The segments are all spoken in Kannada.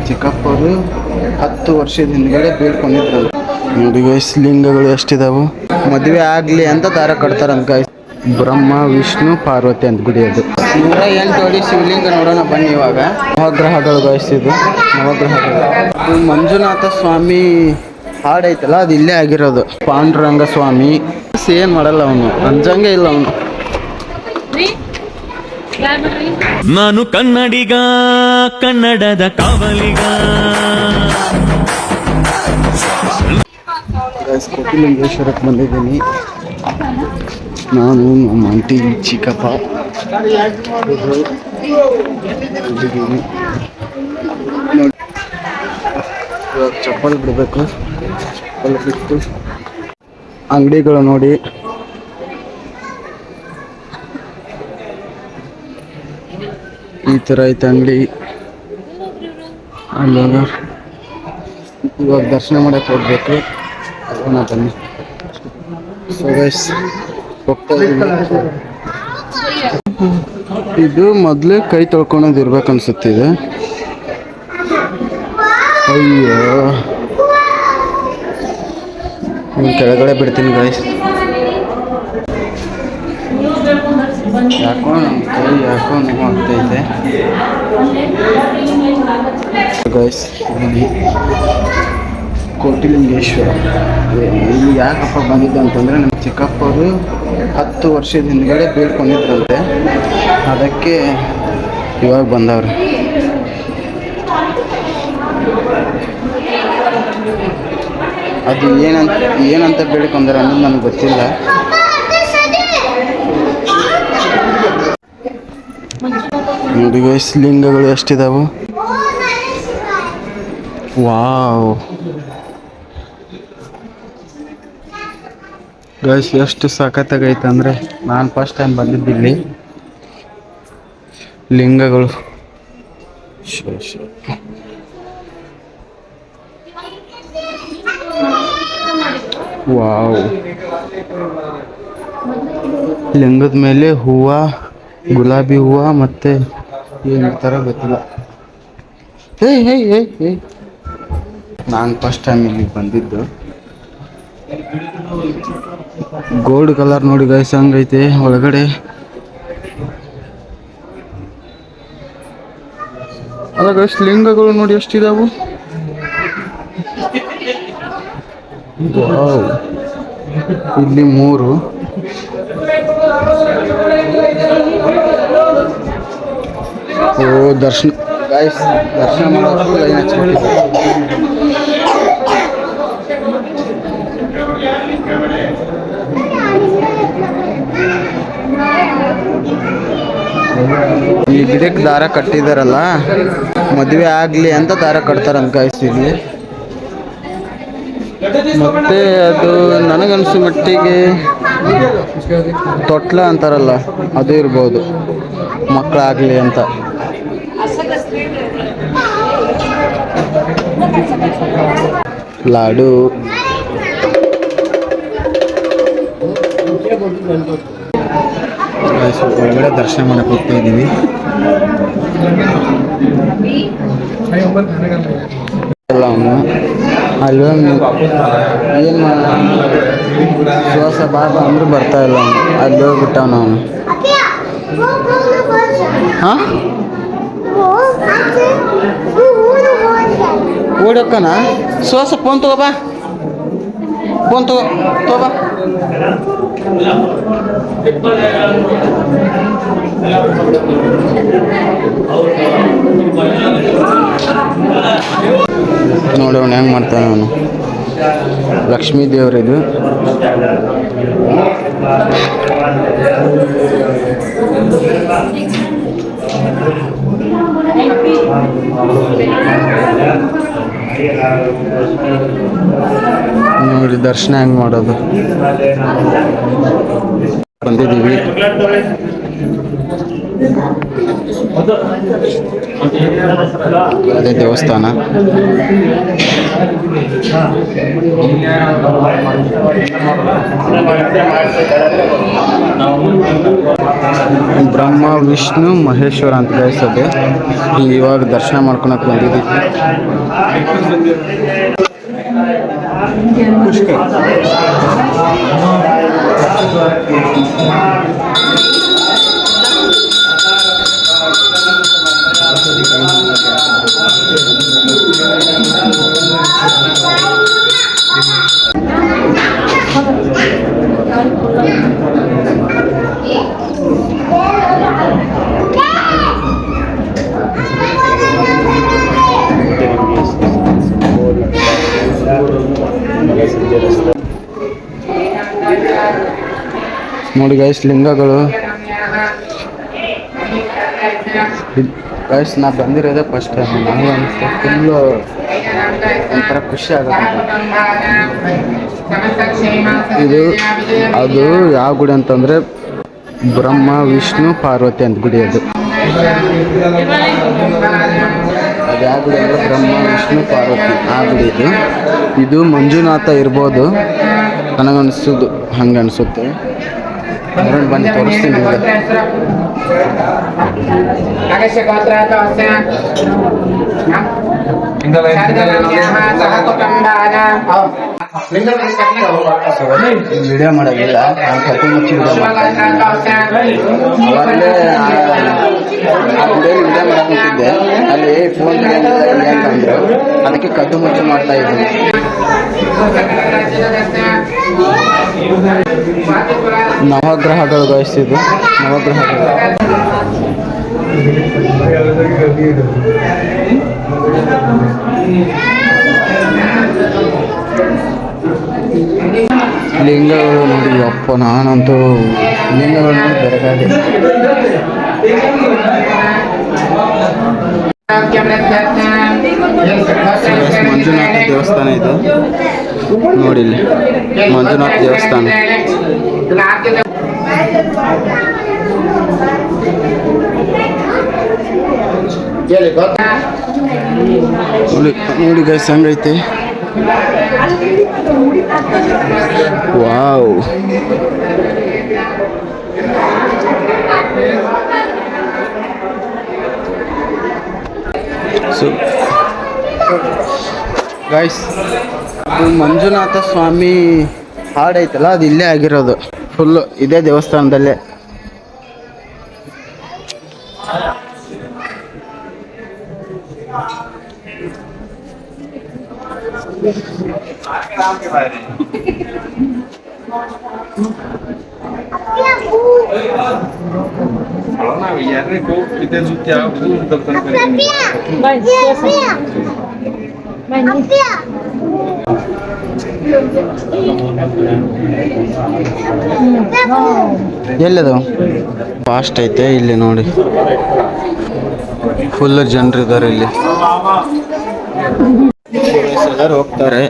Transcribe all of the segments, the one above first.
ಚಿಕ್ಕಪ್ಪರು 10 ವರ್ಷದ ಹಿಂದ್ಗಡೆ ಬೀಳ್ಕೊಂಡಿದ್ರು. ನೋಡಿ ಗೈಸ್, ಲಿಂಗಗಳು ಎಷ್ಟಿದಾವು. ಮದುವೆ ಆಗಲಿ ಅಂತ ದಾರ ಕಟ್ತಾರಂತ ಗೈಸ್. ಬ್ರಹ್ಮ ವಿಷ್ಣು ಪಾರ್ವತಿ ಅಂತ ಗುಡಿ ಅದು. 108 ಅಡಿ ಶಿವಲಿಂಗ ನೋಡೋಣ ಬನ್ನಿ. ಇವಾಗ ನವಗ್ರಹಗಳು ಗೈಸ್, ಇದು ನವಗ್ರಹಗಳು. ಇದು ಮಂಜುನಾಥ ಸ್ವಾಮಿ ಹಾಡೈತಲ್ಲ, ಅದು ಇಲ್ಲೇ ಆಗಿರೋದು. ಪಾಂಡುರಂಗ ಸ್ವಾಮಿ ಏನ್ ಮಾಡಲ್ಲ, ಅವನು ಅಂಜಂಗೆ ಇಲ್ಲ ಅವನು. ನಾನು ಕನ್ನಡಿಗ, ಕನ್ನಡದ ಕಾವಲಿಗ. ಕೋಟಿಲಿಂಗೇಶ್ವರಕ್ಕೆ ಬಂದಿದ್ದೀನಿ ನಾನು, ನಮ್ಮ ಆಂಟಿ ಚಿಕ್ಕಪ್ಪ. ಚಪ್ಪಲ್ ಬಿಡಬೇಕು. ಚಪ್ಪಲ್ ಬಿಟ್ಟು ಅಂಗಡಿಗಳು ನೋಡಿ. ಈ ಥರ ಐತೆ ಅಂಗಡಿ. ಅಲ್ಲಾಗ ಇವಾಗ ದರ್ಶನ ಮಾಡಕ್ಕೆ ಹೋಗ್ಬೇಕು. ಅದನ್ನ ಬನ್ನಿ. ಸೊ ಗೈಸ್, ಹೋಗ್ತಾ ಇದ್ದೀನಿ. ಇದು ಮೊದಲೇ ಕೈ ತೊಳ್ಕೊಳೋದು ಇರ್ಬೇಕು ಅನ್ಸುತ್ತಿದೆ. ಅಯ್ಯೋ, ಕೆಳಗಡೆ ಬಿಡ್ತೀನಿ ಗೈಸ್. ಯಾಕೋ ನಮ್ಮ ಕೈ ಯಾಕೋ ನೋವು ಆಗ್ತೈತೆ ಗೈಸ್. ಕೋಟಿಲಿಂಗೇಶ್ವರ ಇಲ್ಲಿ ಯಾಕಪ್ಪ ಬಂದಿದ್ದು ಅಂತಂದರೆ, ನಮ್ಮ ಚಿಕ್ಕಪ್ಪರು 10 ವರ್ಷದ ಹಿಂದ್ಗಡೆ ಬೀಳ್ಕೊಂಡಿದ್ರಂತೆ. ಅದಕ್ಕೆ ಇವಾಗ ಬಂದವ್ರು. ಅದು ಏನಂತ ಬೇಡ್ಕೊಂಡ್ರೆ ಅನ್ನೋದು ನನಗೆ ಗೊತ್ತಿಲ್ಲ. ನೋಡಿ ಗೈಸ್, ಲಿಂಗಗಳು ಎಷ್ಟಿದಾವು. ವಾವ್ ಗೈಸ್, ಎಷ್ಟು ಸಖತ್ತಾಗೈತೆ ಅಂದರೆ, ನಾನು ಫಸ್ಟ್ ಟೈಮ್ ಬಂದಿದ್ದಿಲ್ಲಿ. ಲಿಂಗಗಳು ವಾವ್. ಲಿಂಗದ ಮೇಲೆ ಹೂವು, ಗುಲಾಬಿ ಹೂವು ಮತ್ತು ಏನು ಥರ ಗೊತ್ತಿಲ್ಲ. ನಾನು ಫಸ್ಟ್ ಟೈಮ್ ಇಲ್ಲಿಗೆ ಬಂದಿದ್ದು. ಗೋಲ್ಡ್ ಕಲರ್ ನೋಡಿ ಗೈಸ್, ಹಂಗೈತೆ ಒಳಗಡೆ. ಅಲ್ಲ ಗೈಸ್, ಲಿಂಗಗಳು ನೋಡಿ ಎಷ್ಟಿದಾವು. ವಾವ್, ಇಲ್ಲಿ 3. ಓ, ದರ್ಶನ ಗೈಸ್, ದರ್ಶನ ಮಾಡೋದು ಲೈನ್ ಹಚ್ಚಿಬಿಟ್ಟಿದೆ. ಈ ಗಿಡಕ್ಕೆ ದಾರ ಕಟ್ಟಿದಾರಲ್ಲ, ಮದುವೆ ಆಗಲಿ ಅಂತ ದಾರ ಕಟ್ತಾರಂತ ಗೈಸ್ ಇಲ್ಲಿ. ಮತ್ತೆ ಅದು ನನಗನ್ಸೋ ಮಟ್ಟಿಗೆ ತೊಟ್ಲ ಅಂತಾರಲ್ಲ, ಅದು ಇರ್ಬೋದು, ಮಕ್ಕಳಾಗಲಿ ಅಂತ. ಲಾಡು ಒಳಗಡೆ ದರ್ಶನ ಮಾಡಕ್ಕೆ ಹೋಗ್ತಾ ಇದ್ದೀವಿ. ಅಲ್ಲಿ ಏನು ಶ್ವಾಸ ಬಾಬಾ ಅಂದ್ರೂ ಬರ್ತಾ ಇಲ್ಲ ಅವನು. ಅಲ್ಲಿ ಹೋಗ್ಬಿಟ್ಟವನು ಅವನು. ಹಾಂ, ಓಡಕ್ಕನ ಶ್ವಾಸ. ಫೋನ್ ತಗೋಬಾ, ಫೋನ್ ತಗೋಬಾ. ನೋಡಿ ಅವನು ಹೆಂಗೆ ಮಾಡ್ತಾನೆ. ಅವನು ಲಕ್ಷ್ಮೀ ದೇವರಿದು. ನೋಡಿ ದರ್ಶನ ಹೆಂಗೆ ಮಾಡೋದು. ಬಂದಿದ್ದೀವಿ. ಅದೇ ದೇವಸ್ಥಾನ. ಬ್ರಹ್ಮ ವಿಷ್ಣು ಮಹೇಶ್ವರ ಅಂತ ಗಾಯಿಸೋದೆ. ಇವಾಗ ದರ್ಶನ ಮಾಡ್ಕೊಳಕ್ಕೆ ಬಂದಿದ್ದೀವಿ. ನೋಡಿ ಗೈಸ್, ಲಿಂಗಗಳು. ಗೈಸ್, ನಾ ಬಂದಿರೋದೇ ಫಸ್ಟ್ ಟೈಮ್. ನನಗೆ ಅನಿಸ್ತು ಫುಲ್ಲು ಒಂಥರ ಖುಷಿ ಆಗುತ್ತೆ. ಅದು ಯಾವ ಗುಡಿ ಅಂತಂದರೆ ಬ್ರಹ್ಮ ವಿಷ್ಣು ಪಾರ್ವತಿ ಅಂತ ಗುಡಿ ಅದು. ಯಾವ ಗುಡಿ ಅಂದರೆ ಬ್ರಹ್ಮ ವಿಷ್ಣು ಪಾರ್ವತಿ ಆ ಗುಡಿ ಇದು ಮಂಜುನಾಥ ಇರ್ಬೋದು ನನಗನ್ನಿಸೋದು, ಹಂಗೆ ಅನಿಸುತ್ತೆ. ಬನ್ನಿ ತೋರಿಸ್ತೀನಿ ನಿಮಗೆ. ವಿಡಿಯೋ ಮಾಡೋದಿಲ್ಲ, ನಾನು ಕತೆ ಮುಚ್ಚಿ ವಿಡಿಯೋ ಅವಾಗಲೇ ಆ ವಿಡಿಯೋ ಮಾಡಕ್ಕಿದ್ದೆ. ಅಲ್ಲಿ ಫೋನ್ ಅಂತಂದ್ರು, ಅದಕ್ಕೆ ಕದ್ದು ಮುಚ್ಚಿ ಮಾಡ್ತಾ ಇದ್ದೀನಿ. ನವಗ್ರಹಗಳು ಗಳಿಸಿದ್ದು, ನವಗ್ರಹಗಳು. ಲಿಂಗಗಳು ನೋಡಿ, ಅಪ್ಪ ನಾನಂತೂ ಲಿಂಗಗಳು ನೋಡಿ ಬೆರಗಾದೆ. ಮಂಜುನಾಥ ದೇವಸ್ಥಾನ ಇದು ನೋಡಿ, ಇಲ್ಲಿ ಮಂಜುನಾಥ ದೇವಸ್ಥಾನ. ನೋಡಿ ಗೈಸ್, ಹಂಗೈತೆ. Wow, so guys, Manjunatha Swamy ಹಾಡೈತಲ್ಲ, ಅದು ಇಲ್ಲೇ ಆಗಿರೋದು. ಫುಲ್ಲು ಇದೇ ದೇವಸ್ಥಾನದಲ್ಲೇ. ಎಲ್ಲದು ಫಾಸ್ಟ್ ಐತೆ ಇಲ್ಲಿ ನೋಡಿ, ಫುಲ್ ಜನರು ಇದ್ದಾರೆ ಇಲ್ಲಿ. ಎಲ್ಲರೂ ಹೋಗ್ತಾರೆ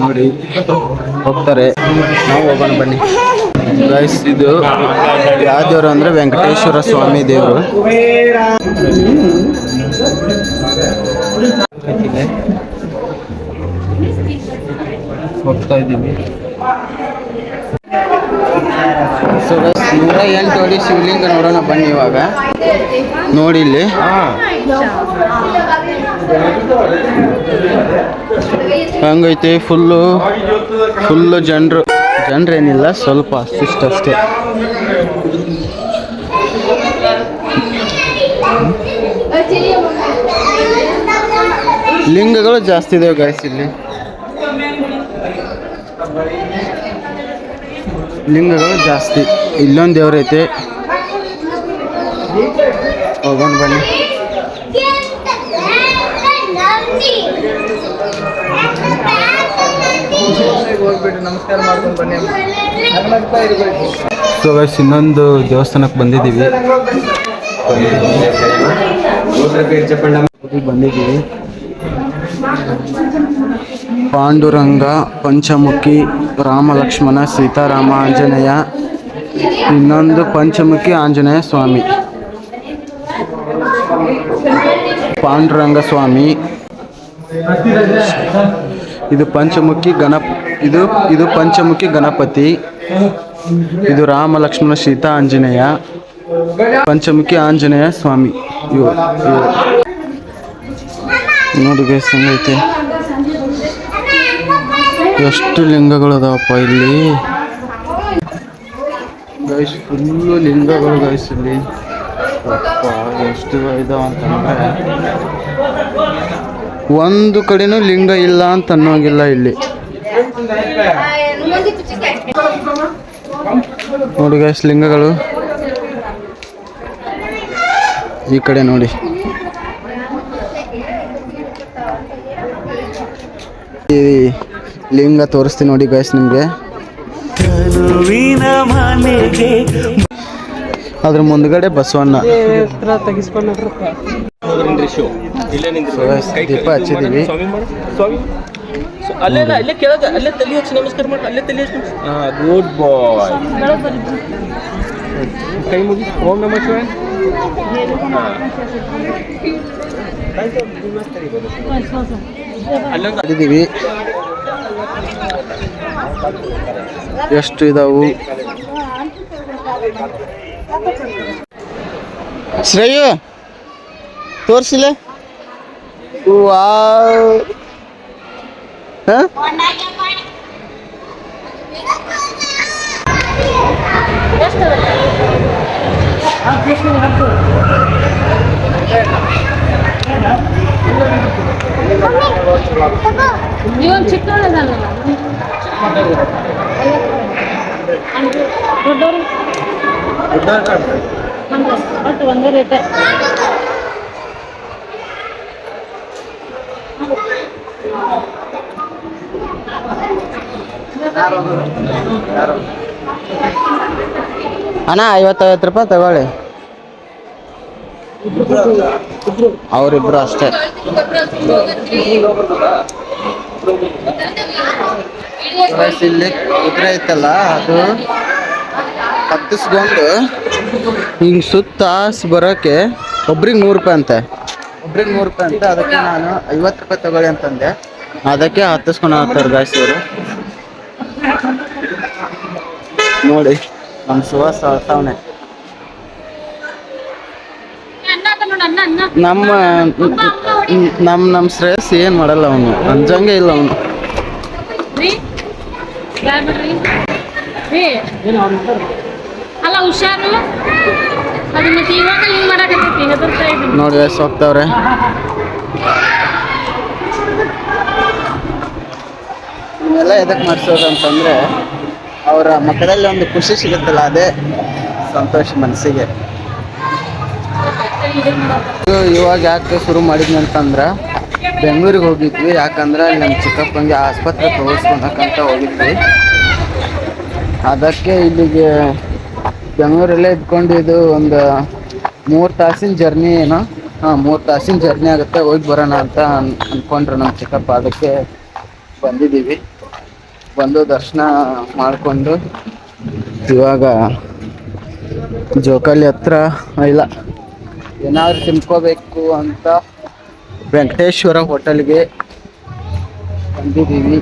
ನೋಡಿ, ಹೋಗ್ತಾರೆ. ನಾವು ಹೋಗೋಣ ಬನ್ನಿ ಗೈಸ್. ಇದು ಯಾವ ದೇವರು ಅಂದರೆ ವೆಂಕಟೇಶ್ವರ ಸ್ವಾಮಿ ದೇವರು. ಹೋಗ್ತಾ ಇದ್ದೀವಿ. ಸೊ ಗೈಸ್, 108 ಅಡಿ ಶಿವಲಿಂಗ ನೋಡೋಣ ಬನ್ನಿ ಇವಾಗ. ನೋಡಿ ಇಲ್ಲಿ ಹಂಗೈತೆ. ಫುಲ್ಲು ಜನರೇನಿಲ್ಲ, ಸ್ವಲ್ಪ ಅಷ್ಟೇ. ಲಿಂಗಗಳು ಜಾಸ್ತಿ ಇದಾವೆ ಗೈಸ್ ಇಲ್ಲಿ. ಲಿಂಗಗಳು ಜಾಸ್ತಿ. ಇಲ್ಲೊಂದು ದೇವ್ರೈತೆ, ಹೋಗೋಣ ಬನ್ನಿ. ನಮಸ್ಕಾರ ಮಾಡ್ಕೊಂಡು ಬನ್ನಿ. ಸೊ ಗೈಸ್, ಇನ್ನೊಂದು ದೇವಸ್ಥಾನಕ್ಕೆ ಬಂದಿದ್ದೀವಿ. ಪಾಂಡುರಂಗ, ಪಂಚಮುಖಿ, ರಾಮ ಲಕ್ಷ್ಮಣ, ಸೀತಾರಾಮ, ಆಂಜನೇಯ. ಇನ್ನೊಂದು ಪಂಚಮುಖಿ ಆಂಜನೇಯ ಸ್ವಾಮಿ, ಪಾಂಡುರಂಗ ಸ್ವಾಮಿ. ಇದು ಪಂಚಮುಖಿ ಇದು ಪಂಚಮುಖಿ ಗಣಪತಿ. ಇದು ರಾಮ ಲಕ್ಷ್ಮಣ ಸೀತಾ ಆಂಜನೇಯ, ಪಂಚಮುಖಿ ಆಂಜನೇಯ ಸ್ವಾಮಿ. ಇವು ನೋಡಿ ಗೈಸ್ ಹೆಂಗೈತೆ, ಎಷ್ಟು ಲಿಂಗಗಳು ಅದಾವಪ್ಪ ಇಲ್ಲಿ ಗೈಸ್. ಫುಲ್ಲು ಲಿಂಗಗಳು ಗೈಸ್ ಇಲ್ಲಿ. ಎಷ್ಟು ಇದಾವ ಅಂತಂದ್ರೆ ಒಂದು ಕಡೆನೂ ಲಿಂಗ ಇಲ್ಲ ಅಂತ ಅನ್ನೋಂಗಿಲ್ಲ ಇಲ್ಲಿ. ನೋಡಿ ಗೈಸ್ ಲಿಂಗಗಳು ಈ ಕಡೆ ನೋಡಿ. ಈ ಲಿಂಗ ತೋರಿಸ್ತೀನಿ ನೋಡಿ ಗೈಸ್ ನಿಮಗೆ. ಅದ್ರ ಮುಂದ್ಗಡೆ ಬಸವಣ್ಣ. ದೀಪ ಹಚ್ಚಿದೀವಿ. ಅಲ್ಲೇ ಕೆಳಗೆ ಅಲ್ಲೇ ತಲೆ ಹಚ್ಚಿ ನಮಸ್ಕಾರ ಮಾಡಿ, ಅಲ್ಲೇ ತಲೆ ಹಚ್ಚಿ. ಗುಡ್ ಬಾಯ್. ಕೈ ಮುಗಿ ಓಂ ನಮಃ ಶಿವಾಯ. ಇದ್ದೀವಿ. ಎಷ್ಟು ಇದಾವು ಶ್ರೇಯು ತೋರಿಸಿಲ್ಲ. ಇವನ್ ಚಿಕ್ಕವಳದಲ್ಲ ದೊಡ್ಡವರು ಒಟ್ಟು ಒಂದೇ ರೇಟ್. ಅಣ್ಣ 50 ರೂಪಾಯಿ ತಗೊಳ್ಳಿ. ಅವರಿಬ್ರು ಅಷ್ಟೇ. ಇಲ್ಲಿ ಕುದುರೆ ಐತಲ್ಲ ಅದು ಹತ್ತಿಸ್ಕೊಂಡು ಹಿಂಗೆ ಸುತ್ತ ಬರೋಕ್ಕೆ ಒಬ್ರಿಗೆ 100 ರೂಪಾಯಿ ಅಂತೆ. ಒಬ್ರಿಗೆ 100 ರೂಪಾಯಿ ಅಂತ. ಅದಕ್ಕೆ ನಾನು 50 ರೂಪಾಯಿ ತಗೊಳ್ಳಿ ಅಂತಂದೆ. ಅದಕ್ಕೆ ಹತ್ತಿಸ್ಕೊಂಡು ಹೋಗ್ತಾರೆ ಗಾಯ್ಸ್ ಇವರು. ನೋಡಿ ನಮ್ಮ ಸುವಾಸ ಅಳ್ತಾವನೆ. ನಮ್ಮ ಶ್ರೇಯಸ್ ಏನು ಮಾಡಲ್ಲ, ಅವನು ಅಂಜಂಗೆ ಇಲ್ಲ ಅವನು. ಅಲ್ಲ ಹುಷಾರು. ಅದು ಮತ್ತೆ ಇವಾಗ ಹಿಂಗ್ ಮಾಡಕತ್ತೈತಿ ಹೆದರ್ತಾ ಇದ್ದೀನಿ ನೋಡಿ ಎಷ್ಟು ಹೋಗ್ತಾವ್ರೆ. ಇವನ್ನೆಲ್ಲ ಎದಕ್ಕೆ ಮಾಡಿಸೋದು ಅಂತಂದರೆ ಅವರ ಮಕ್ಕಳಲ್ಲಿ ಒಂದು ಖುಷಿ ಸಿಗುತ್ತಲ್ಲ, ಅದೇ ಸಂತೋಷ ಮನಸ್ಸಿಗೆ. ಇವಾಗ ಯಾಕೆ ಶುರು ಮಾಡಿದ್ನಿ ಅಂತಂದ್ರೆ ಬೆಂಗಳೂರಿಗೆ ಹೋಗಿದ್ವಿ. ಯಾಕಂದ್ರೆ ಅಲ್ಲಿ ನಮ್ಮ ಚಿಕ್ಕಪ್ಪಂಗೆ ಆಸ್ಪತ್ರೆ ತೋರಿಸ್ಕೊಳಕ್ಕಂತ ಹೋಗಿದ್ವಿ. ಅದಕ್ಕೆ ಇಲ್ಲಿಗೆ ಬೆಂಗಳೂರಲ್ಲೇ ಇದ್ಕೊಂಡು ಇದು ಒಂದು 3 ತಾಸಿನ ಜರ್ನಿ ಏನೋ. 3 ತಾಸಿನ ಜರ್ನಿ ಆಗುತ್ತೆ. ಹೋಗಿ ಬರೋಣ ಅಂತ ಅಂದ್ಕೊಂಡ್ರು ನಮ್ಮ ಚಿಕ್ಕಪ್ಪ. ಅದಕ್ಕೆ ಬಂದಿದ್ದೀವಿ. ಬಂದು ದರ್ಶನ ಮಾಡಿಕೊಂಡು ಇವಾಗ ಜೋಕಾಲಿ ಹತ್ರ ಇಲ್ಲ ಏನಾದ್ರು ತಿನ್ಕೋಬೇಕು ಅಂತ ವೆಂಕಟೇಶ್ವರ ಹೋಟೆಲ್ಗೆ ಬಂದಿದ್ದೀವಿ.